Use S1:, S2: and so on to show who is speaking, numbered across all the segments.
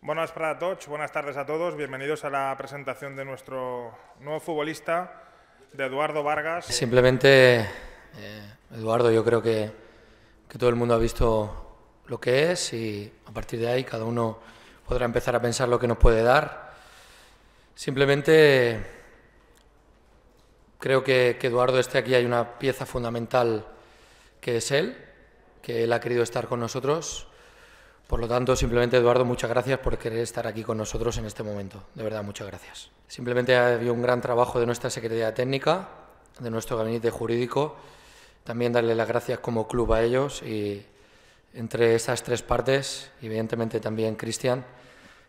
S1: Buenas tardes a todos. Bienvenidos a la presentación de nuestro nuevo futbolista, de Eduardo Vargas.
S2: Simplemente, Eduardo, yo creo que todo el mundo ha visto lo que es y a partir de ahí cada uno podrá empezar a pensar lo que nos puede dar. Simplemente creo que Eduardo esté aquí, hay una pieza fundamental que es él, que él ha querido estar con nosotros. Por lo tanto, simplemente, Eduardo, muchas gracias por querer estar aquí con nosotros en este momento. De verdad, muchas gracias. Simplemente ha habido un gran trabajo de nuestra Secretaría Técnica, de nuestro gabinete jurídico. También darle las gracias como club a ellos y entre esas tres partes, evidentemente también Cristian,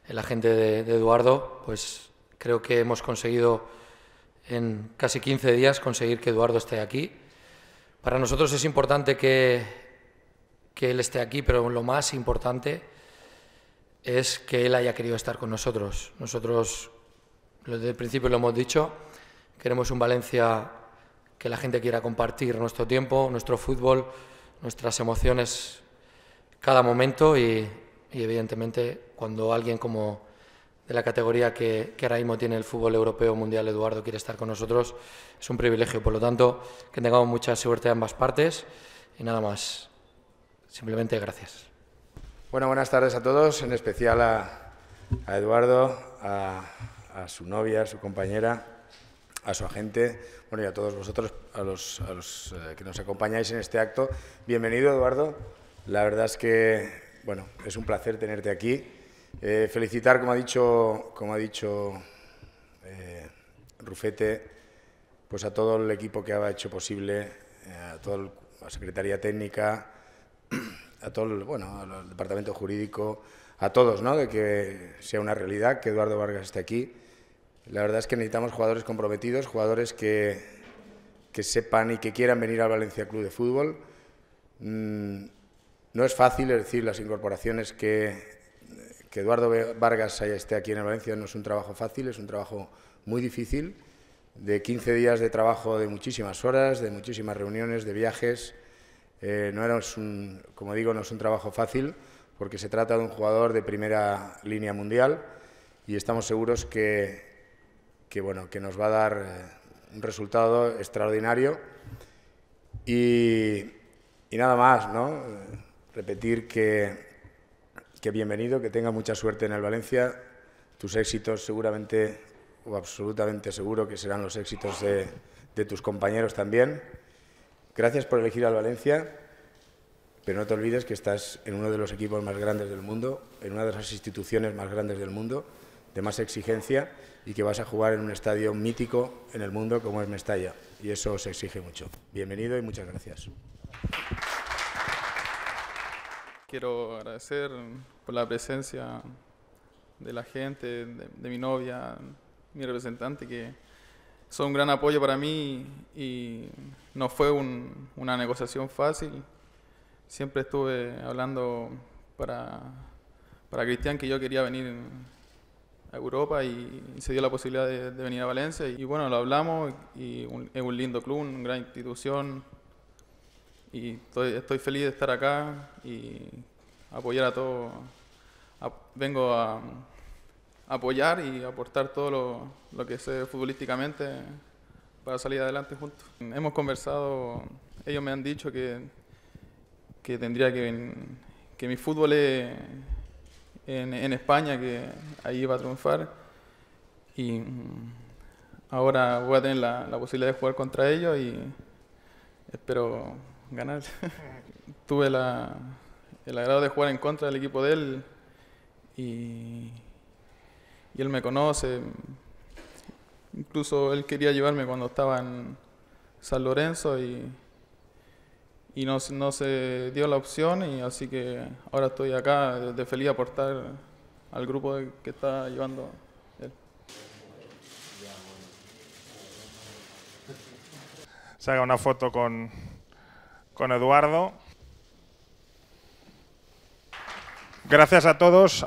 S2: el agente de Eduardo, pues creo que hemos conseguido en casi 15 días conseguir que Eduardo esté aquí. Para nosotros es importante que él esté aquí, pero lo más importante es que él haya querido estar con nosotros. Nosotros, desde el principio lo hemos dicho, queremos un Valencia que la gente quiera compartir nuestro tiempo, nuestro fútbol, nuestras emociones cada momento y evidentemente cuando alguien como de la categoría que ahora mismo tiene el fútbol europeo mundial, Eduardo, quiere estar con nosotros, es un privilegio. Por lo tanto, que tengamos mucha suerte de ambas partes y nada más. Simplemente gracias.
S3: Bueno, buenas tardes a todos, en especial a Eduardo, a su novia, a su compañera, a su agente, bueno, y a todos vosotros, a los que nos acompañáis en este acto. Bienvenido, Eduardo. La verdad es que, bueno, es un placer tenerte aquí. Felicitar, como ha dicho Rufete, pues a todo el equipo que ha hecho posible, a toda la Secretaría Técnica, a todo al departamento jurídico, a todos, ¿no?, de que sea una realidad que Eduardo Vargas esté aquí. La verdad es que necesitamos jugadores comprometidos, jugadores que sepan y que quieran venir al Valencia Club de Fútbol. No es fácil, es decir, las incorporaciones que Eduardo Vargas esté aquí en el Valencia no es un trabajo fácil, es un trabajo muy difícil, de 15 días de trabajo, de muchísimas horas, de muchísimas reuniones, de viajes. Como digo, no es un trabajo fácil porque se trata de un jugador de primera línea mundial y estamos seguros que nos va a dar un resultado extraordinario. Y nada más, ¿no? Repetir que bienvenido, que tenga mucha suerte en el Valencia. Tus éxitos seguramente o absolutamente seguro que serán los éxitos de tus compañeros también. Gracias por elegir al Valencia, pero no te olvides que estás en uno de los equipos más grandes del mundo, en una de las instituciones más grandes del mundo, de más exigencia, y que vas a jugar en un estadio mítico en el mundo como es Mestalla, y eso se exige mucho. Bienvenido y muchas gracias.
S4: Quiero agradecer por la presencia de la gente, de mi novia, mi representante, que son un gran apoyo para mí y no fue una negociación fácil. Siempre estuve hablando para Cristian que yo quería venir a Europa y se dio la posibilidad de venir a Valencia. Y bueno, lo hablamos y es un lindo club, una gran institución. Y estoy feliz de estar acá y apoyar a todos. Vengo a apoyar y aportar todo lo que sé futbolísticamente para salir adelante juntos. Hemos conversado, ellos me han dicho que tendría que mi fútbol es en España, que ahí va a triunfar y ahora voy a tener la posibilidad de jugar contra ellos y espero ganar. Tuve el agrado de jugar en contra del equipo de él y él me conoce. Incluso él quería llevarme cuando estaba en San Lorenzo y no se dio la opción, y así que ahora estoy acá de feliz de aportar al grupo que está llevando él.
S1: Saca una foto con Eduardo. Gracias a todos.